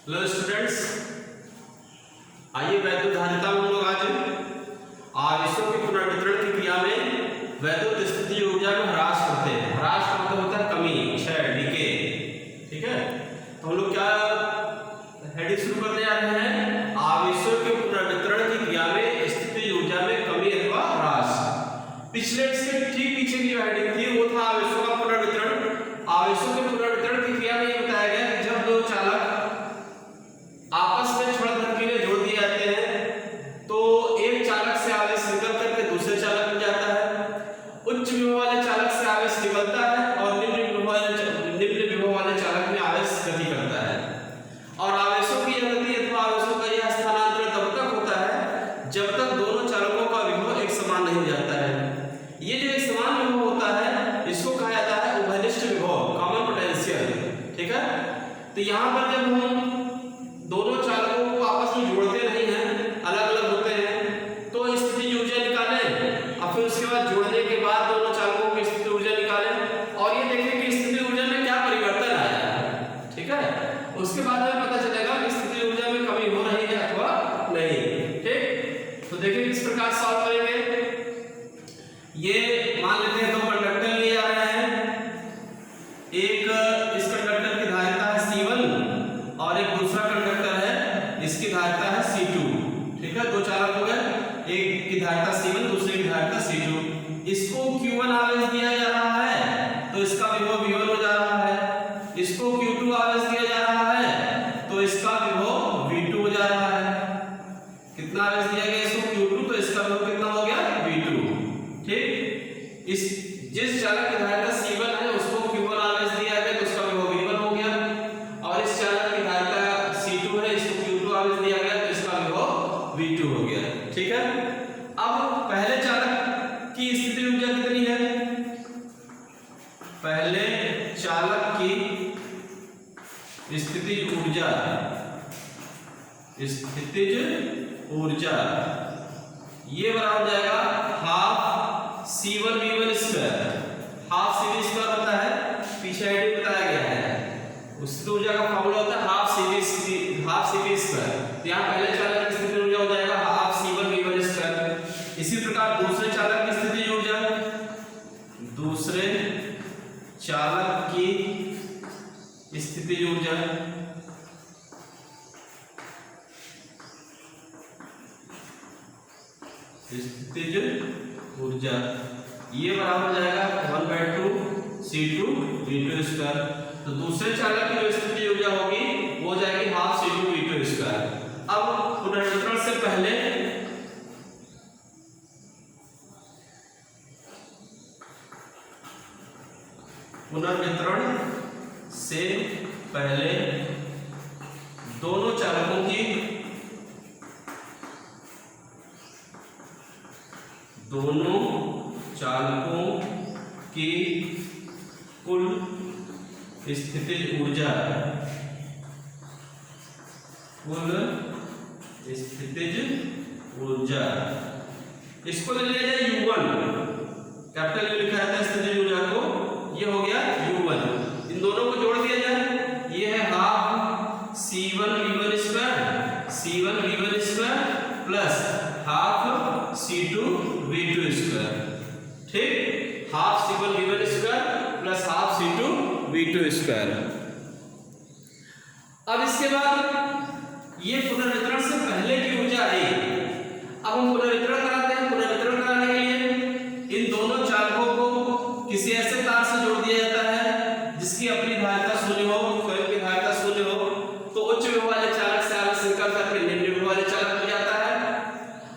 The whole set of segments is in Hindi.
हेलो स्टूडेंट्स, आइए वैद्युत धारिता में हम लोग आज आवेशों के पुनर्वितरण की क्रिया में वैद्युत स्थिति ऊर्जा में ह्रास करते हैं। ह्रास का मतलब होता है कमी, क्षय, डीके। ठीक है, तो हम लोग क्या हेडिंग शुरू करने जा रहे हैं? आवेशों के पुनर्वितरण की क्रिया में स्थिति ऊर्जा में कमी अथवा ह्रास। पिछले इसके ठीक पीछे की जो हेडिंग थी वो था आवेशों का पुनर्वितरण। आवेशों के पुनर्वितरण की क्रिया में ये बताया गया कि जब दो चालक आपस में क्षण भर के लिए जोड़ दिए जाते हैं तो एक चालक से आवेश निकल करके दूसरे चालक में जाता है। उच्च विभव वाले चालक से आवेश निकलता है और निम्न विभव वाले चालक में आवेश गति करता है। और आवेशों की यह गति अथवा आवेशों का यह स्थानांतरण तब तक होता है जब तक दोनों चालकों का विभव एक समान नहीं हो जाता है। ये जो एक समान विभव होता है इसको कहा जाता है उभयनिष्ठ विभव, कॉमन पोटेंशियल। ठीक है, तो यहाँ पर जब हम दोनों चालकों को आपस में जोड़ते नहीं हैं, अलग अलग होते हैं, तो स्थिति ऊर्जा निकालें और फिर उसके बाद जोड़ने के बाद दोनों चालकों की स्थिति ऊर्जा निकालें और ये देखें कि स्थिति ऊर्जा में क्या परिवर्तन आया है। ठीक है, उसके बाद हमें पता चलेगा कि स्थिति ऊर्जा में कमी हो रही है अथवा नहीं। ठीक, तो देखिए किस प्रकार सॉल्व करेंगे। ये मान लेते हैं दो कंडक्टर लिए जा रहे हैं, एक इस कंडक्टर की धारिता है C1 और एक दूसरा कंडक्टर है इसकी धारिता है C2। ठीक है, दो चालक हो गए, एक की धारिता C1 दूसरे की धारिता C2। इसको Q1 आवेश दिया जा रहा है तो इसका विभव V1 हो जा रहा है। इसको Q2 आवेश दिया जा रहा है तो इसका विभव V2 हो जा रहा है। कितना आवेश दिया गया इसको Q2 तो इसका विभव कितना हो गया V2। ठीक, इस जिस चालक की धारिता C1 है उसको Q1 आवेश दिया गया तो उसका विभव V1 हो गया और इस चालक की धारिता C2 है इसको Q2 आवेश दिया गया तो इसका विभव V2 हो गया। ठीक है, अब पहले चालक की स्थिति ऊर्जा कितनी है? पहले चालक की स्थितिज ऊर्जा ये बराबर हो जाएगा half C1 V1 square. Half CV square होता है, पीछे हेडिंग बताया गया है, स्थिति ऊर्जा का फॉर्मूला होता है हाफ CV स्क्वायर। यहाँ पहले चालक की स्थिति ऊर्जा हो जाएगा हाफ C1 V1 स्क्वायर। इसी प्रकार दूसरे चालक की स्थिति ऊर्जा, दूसरे चालक की स्थिति ऊर्जा ये बराबर हो जाएगा 1/2 C2 V2 स्क्वायर। तो दूसरे चालक की जो स्थिति ऊर्जा होगी वो हो जाएगी हाफ C2 V2 स्क्वायर। अब पुनर्वितरण से पहले दोनों चालकों की कुल स्थितिज ऊर्जा इसको ले लिया जाए U1, कैपिटल U लिखा है स्थितिज ऊर्जा को, ये हो गया U1। इन दोनों को जोड़ दिया जाए, ये है half C1 V1 square plus half C2 V2 square. ठीक, half C1 V1 square plus half C2 V2 square. अब इसके बाद ये पुनर्वितरण से पहले की ऊर्जा आई। अब हम पुनर्वितरण कराते हैं। पुनर्वितरण कराने के लिए इन दोनों चालकों को किसी ऐसे तार से जोड़ दिया जाता है जिसकी अपनी धारिता 0 हो, स्वयं की धारिता 0 हो, तो उच्च विभव वाले चालक से आवेश निकल करके निम्न विभव वाले चालक में जाता है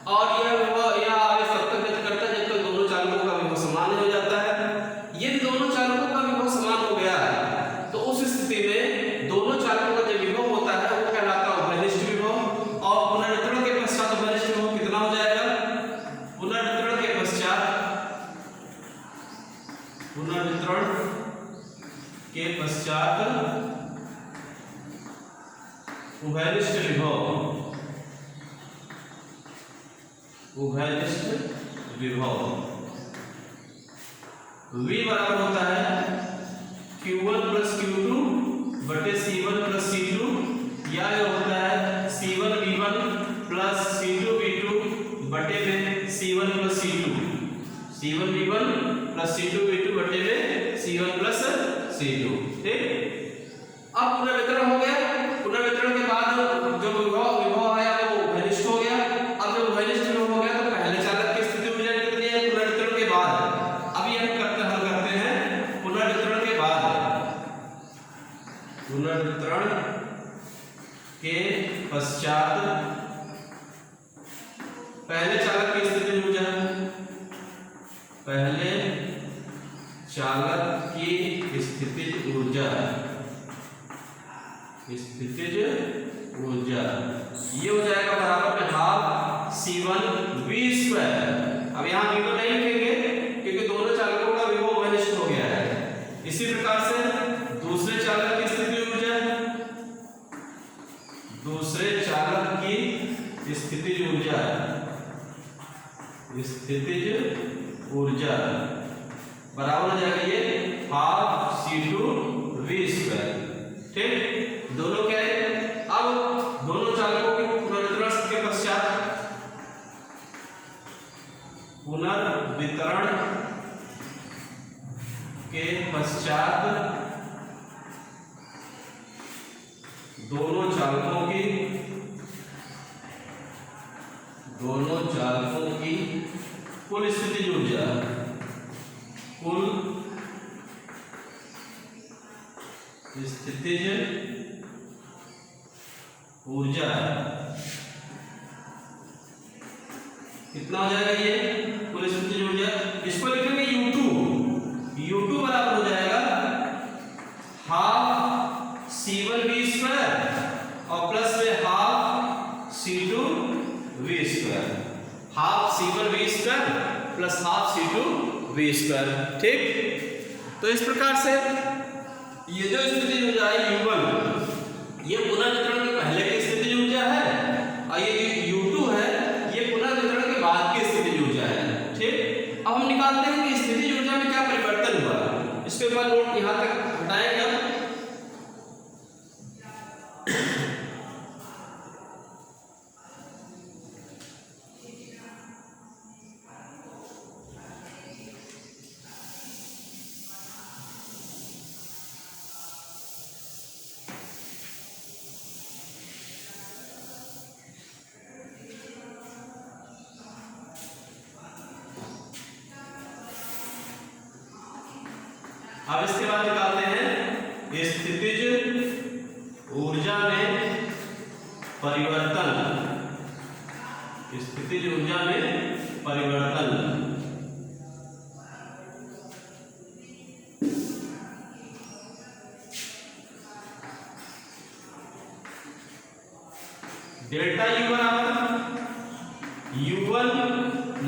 और यह आवेश तब तक गति करता है जब तक दोनों चालकों का विभव समान हो जाता है। ये दोनों चालकों का विभव समान हो गया तो उस स्थिति में दोनों चालकों का जो विभव होता है वो कहलाता है उभयनिष्ठ विभव। और पुनर्वितरण के पश्चात उभयनिष्ठ विभव कितना हो जाएगा? पुनर्वितरण के पश्चात उभयनिष्ठ विभव V बराबर होता है Q1 प्लस Q2 बटे C1 प्लस C2 या ठीक। अब पुनर्वितरण हो गया, पुनर्वितरण के बाद जो विभव आया वो घनिष्ठ हो गया। अब जब घनिष्ठ विभव हो गया तो पहले चालक की स्थिति ऊर्जा कितनी है पुनर्वितरण के बाद। अब ये हम हल करते हैं पुनर्वितरण के बाद। पुनर्वितरण के पश्चात पहले चालक की स्थिति ऊर्जा, पहले चालक की स्थितिज ऊर्जा, स्थितिज ऊर्जा ये हो जाएगा बराबर में हाफ C1V²। अब यहाँ V1 नहीं लिखेंगे क्योंकि दोनों चालकों का विभव घनिष्ठ हो गया है। इसी प्रकार से दूसरे चालक की स्थितिज ऊर्जा, दूसरे चालक की स्थितिज ऊर्जा, स्थितिज ऊर्जा बराबर हो जाएगा ये हाफ C2V²। ठीक, दोनों क्या है। अब दोनों चालकों के पुनर्वितरण के पश्चात, पुनर्वितरण के पश्चात दोनों चालकों की कुल स्थितिज ऊर्जा, कुल स्थितिज ऊर्जा कितना हो जाएगा ये कुल स्थितिज ऊर्जा। इसको लिखेंगे U2 बराबर हो जाएगा हाफ C1V² और प्लस में half C2V², half C1V² plus half C2V²। ठीक, तो इस प्रकार से ये जो स्थितिज ऊर्जा है U1 ये पुनर्वितरण के पहले की स्थितिज ऊर्जा है और ये U2 है ये पुनर्वितरण के बाद की स्थितिज ऊर्जा है। ठीक, अब हम निकालते हैं कि स्थितिज ऊर्जा में क्या परिवर्तन हुआ। इसके बाद नोट यहाँ तक हटाएंगे। अब इसके बाद निकालते हैं स्थितिज ऊर्जा में परिवर्तन, स्थितिज ऊर्जा में परिवर्तन। डेल्टा U बराबर U1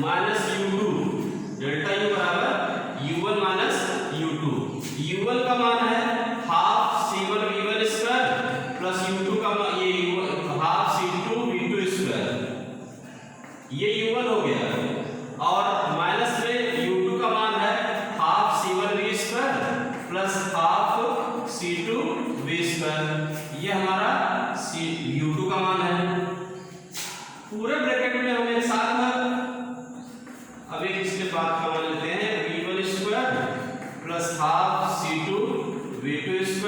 minus U2, delta U बराबर U1 माइनस U2। U1 का मान है हाफ C1V1² प्लस U2 का मान ये हाफ C2V2², ये U1 हो गया और माइनस में U2 का मान है half C1V² plus half C2V², ये हमारा U2 का मान है। पूरे ब्रैकेट में हम एक साथ अब एक इसके बाद का मान लेते हैं V1² प्लस हाफ C2V2²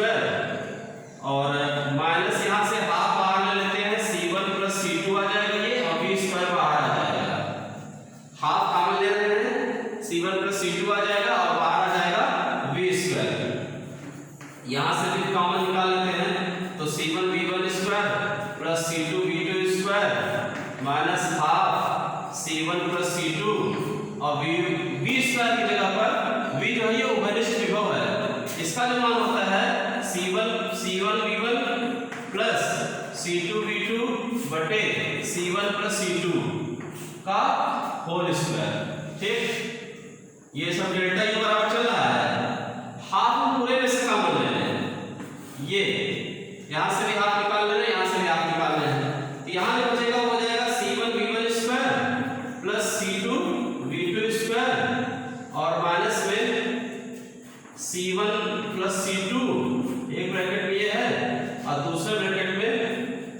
और माइनस यहाँ से हाफ बाहर ले लेते हैं C1 प्लस C2 आ जाएगा ये और V² बाहर आ जाएगा। हाफ कॉमन ले रहे हैं C1 प्लस C2 आ जाएगा और बाहर आ जाएगा V²। यहाँ से भी कॉमन निकाल लेते हैं तो C1V1² plus C2V2² minus half C1 plus C2 और V² की जगह पर V जो है ये घनिष्ठ विभव है। इसका जो मान होता है C1V1 प्लस C2V2 बटे C1 प्लस C2 का होल स्क्वायर। ठीक, ये सब डेल्टा U बराबर चल रहा है। हाफ पूरे में से कॉमन ले रहे हैं, ये यहाँ से भी हाफ निकाल ले रहे हैं, यहाँ से भी हाफ निकाल रहे हैं, तो यहाँ जो बचेगा वो हो जाएगा C1V1² प्लस C2V2² और माइनस में C1 प्लस C2 एक ब्रैकेट में ये है और दूसरे ब्रैकेट में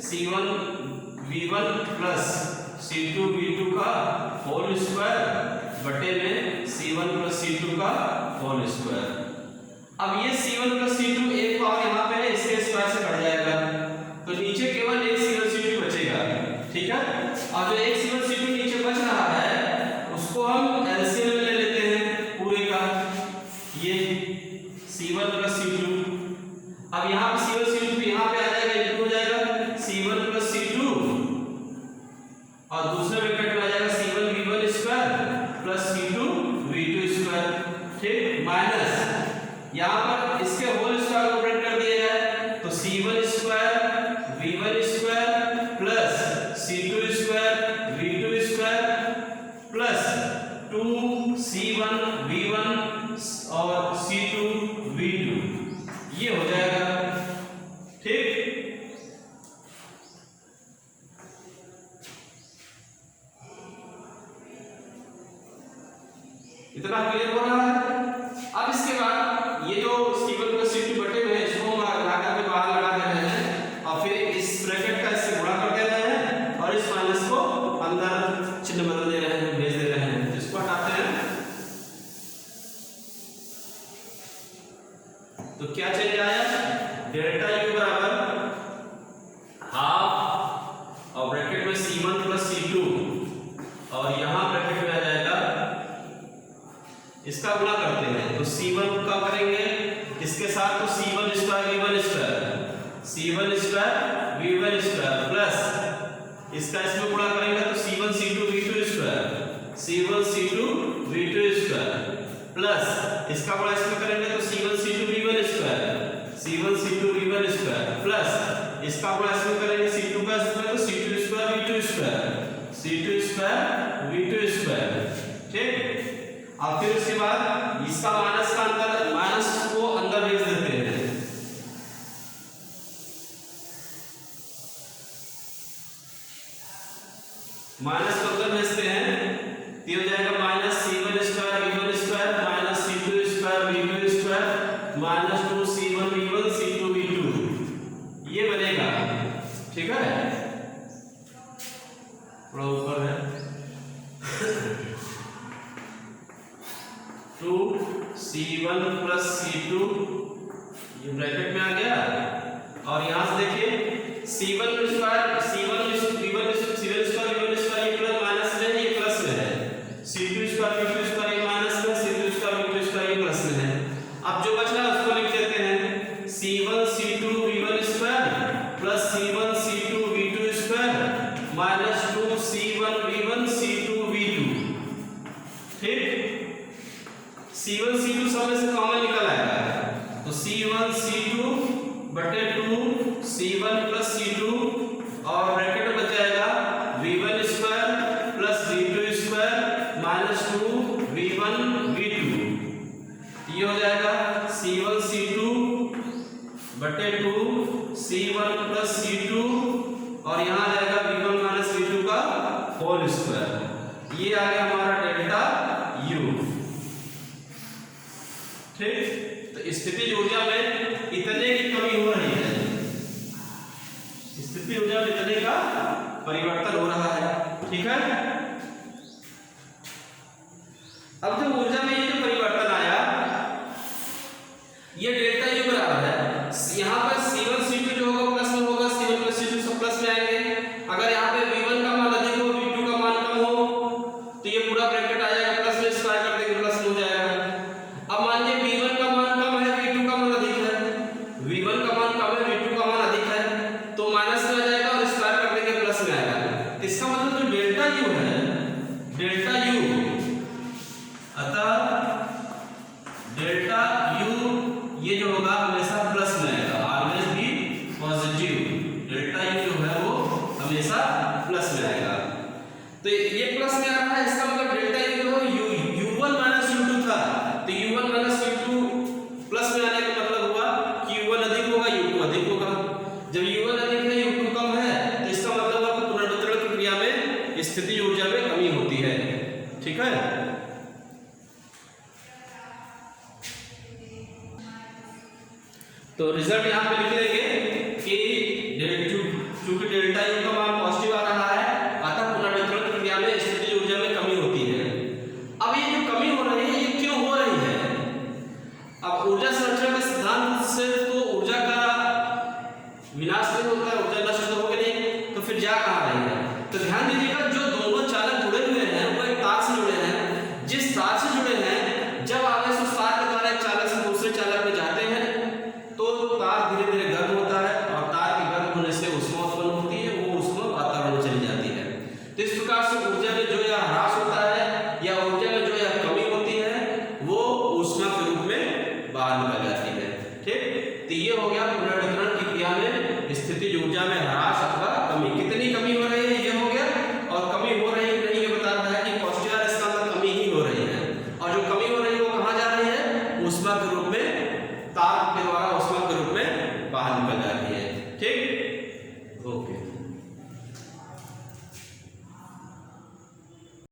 C1V1 प्लस C2V2 का होल स्क्वायर बटे में C1 प्लस C2 का होल स्क्वायर। अब ये C1 प्लस C2 एक पावर यहाँ पे है, इसके स्क्वायर से कट जाएगा, तो नीचे केवल एक C1 C2 बचेगा। ठीक है, अब जो एक C1 C2 नीचे बच रहा है उसको हम एलसीएम में ले लेते हैं पूरे का, ये C1 प्लस C2। अब यहाँ पे C1 C2 यहाँ पे आ जाएगा, इंटू हो जाएगा C1 प्लस C2 और दूसरे ब्रैकेट में आ जाएगा C1 V1 square plus C2 V2 square. ठीक, माइनस यहाँ पर इसके होल स्क्वायर को ब्रेक कर दिया जाए तो C1 square V1 square plus C2 square V2 square plus 2C1 V1 और C2 V2, ये हो जाएगा। ठीक, इतना क्लियर हो रहा है। अब इसके बाद ये जो C1 प्लस C2 बटे हुए हैं इसको हम लगा करके बाहर लगा दे रहे हैं और फिर इस ब्रैकेट का इससे गुणा कर दे रहे हैं और इस माइनस को अंदर चिन्ह बदल दे रहे हैं, भेज दे रहे हैं, इसको हटाते हैं तो क्या चेंज आया, डेल्टा U बराबर हाफ और ब्रैकेट में C1 प्लस C2 और यहाँ ब्रैकेट में आ जाएगा, इसका गुणा करते हैं तो C1 का करेंगे इसके साथ तो C1 square V1 square, C1 square V1 square plus इसका इसमें गुणा करेंगे तो C1 C2 V2 square, C1 C2 V2 square plus इसका गुणा इसमें करेंगे तो C1 C2 V1 square, C1 C2 V1 square plus इसका गुणा इसमें करेंगे C2 का इसमें तो C2 square V2 square, C2 square V2 square. ठीक, अब फिर उसके बाद इसका माइनस का अंदर, माइनस को अंदर भेज देते हैं, माइनस को अंदर भेजते हैं तो हो जाएगा minus C1 square V1 square minus C2 square V2 square minus 2C1 V1 C2 V2, ये बनेगा। ठीक है, थोड़ा ऊपर है 2C1 प्लस C2 ये ब्रैकेट में आ गया और यहाँ से देखिए C1 square C1 V1 C1 square V1 square ये प्लस माइनस में है, ये प्लस में है, C2 स्क्वायर V2 स्क्वायर ये माइनस में, C2 स्क्वायर V2 स्क्वायर ये प्लस में है। अब जो बच रहा है उसको लिख देते हैं C1 C2 V1 square plus C1 C2 V2 square minus 2C1 V1 C2 V2। ठीक, C1 C2 सब में से कॉमन निकल आएगा तो C1 C2 बटे 2 C1 प्लस C2 और ब्रैकेट में बच जाएगा V1 square plus V2 square minus 2 V1 V2, ये हो जाएगा C1 C2 बटे 2 C1 प्लस C2 और यहाँ आ जाएगा V1 माइनस V2 का होल स्क्वायर, ये आ गया हमारा डेल्टा U। ठीक, तो स्थिति ऊर्जा में इतने की कमी हो रही है, स्थिति ऊर्जा में इतने का परिवर्तन हो रहा है। ठीक है, अब जो ऊर्जा में ये जो परिवर्तन आया ये डेल्टा U बराबर है, यहाँ पर C1 C2 जो होगा प्लस में होगा, C1 प्लस C2 सब प्लस में आएंगे। अगर यहाँ पे V1 का मान अधिक हो V2 का मान कम हो तो ये पूरा ब्रैकेट आ जाएगा, प्लस में स्क्वायर कर देंगे प्लस में हो जाएगा। अब मान लीजिए V1 का मान कम है V2 का मान अधिक है, V1 का मान कम है V2 का मान अधिक है तो माइनस में आ जाएगा और स्क्वायर कर देंगे प्लस में आएगा। इसका मतलब जो डेल्टा U है, डेल्टा U, अतः डेल्टा U ये जो होगा हमेशा प्लस में आएगा, always be positive, delta U जो है वो हमेशा प्लस में आएगा। तो ये प्लस में आ रहा है, इसका मतलब delta U U1 minus U2 था तो U1 माइनस U2 प्लस में आने का मतलब हुआ कि U1 अधिक होगा U2 अधिक होगा। जब U1 अधिक है U2 कम है तो इसका मतलब हुआ कि पुनर्वितरण की क्रिया में स्थिति ऊर्जा में कमी होती है। ठीक है, तो रिजल्ट यहाँ पे लिख लेंगे कि चूंकि डेल्टा U का मान पॉजिटिव आ रहा है अतः पुनर्वितरण की क्रिया में स्थिति ऊर्जा में कमी होती है। अब ये जो कमी हो रही है ये क्यों हो रही है? अब ऊर्जा संरक्षण विनाश नहीं होता है, ऊर्जा नष्ट तो होगी नहीं, तो फिर जा कहाँ रही है। तो ध्यान दीजिएगा जो दोनों चालक जुड़े हुए हैं वो एक तार से जुड़े हैं। जिस तार से जुड़े हैं, जब आवेश उस तार के द्वारा एक चालक से दूसरे चालक में जाते हैं तो तार धीरे धीरे गर्म होता है और तार के गर्म होने से ऊष्मा उत्पन्न होती है, वो ऊष्मा वातावरण में चली जाती है। तो इस प्रकार से ऊर्जा में जो यह ह्रास होता है या ऊर्जा में जो यह कमी होती है वो ऊष्मा के रूप में बाहर निकल जाती है। ठीक, तो ये हो गया पुनर्वितरण की क्रिया में स्थितिज ऊर्जा में ह्रास अथवा कमी। कितनी कमी हो रही है ये हो गया, और कमी हो रही है नहीं ये बता रहा है कि कौशल इसका मतलब कमी ही हो रही है, और जो कमी हो रही है वो कहाँ जा रही है, ऊष्मा के रूप में, तार के द्वारा ऊष्मा के रूप में बाहर निकल जा रही है।